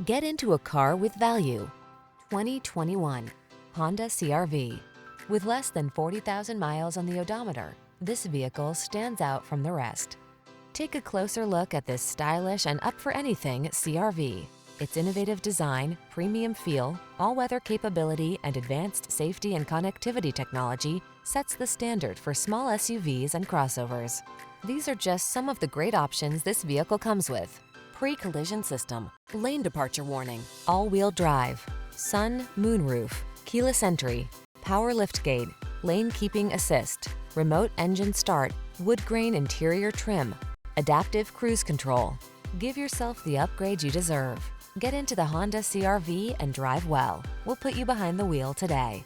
Get into a car with value. 2021 Honda CR-V. With less than 40,000 miles on the odometer, this vehicle stands out from the rest. Take a closer look at this stylish and up-for-anything CR-V. Its innovative design, premium feel, all-weather capability, and advanced safety and connectivity technology sets the standard for small SUVs and crossovers. These are just some of the great options this vehicle comes with: pre-collision system, lane departure warning, all-wheel drive, sun, moonroof, keyless entry, power liftgate, lane keeping assist, remote engine start, woodgrain interior trim, adaptive cruise control. Give yourself the upgrade you deserve. Get into the Honda CR-V and drive well. We'll put you behind the wheel today.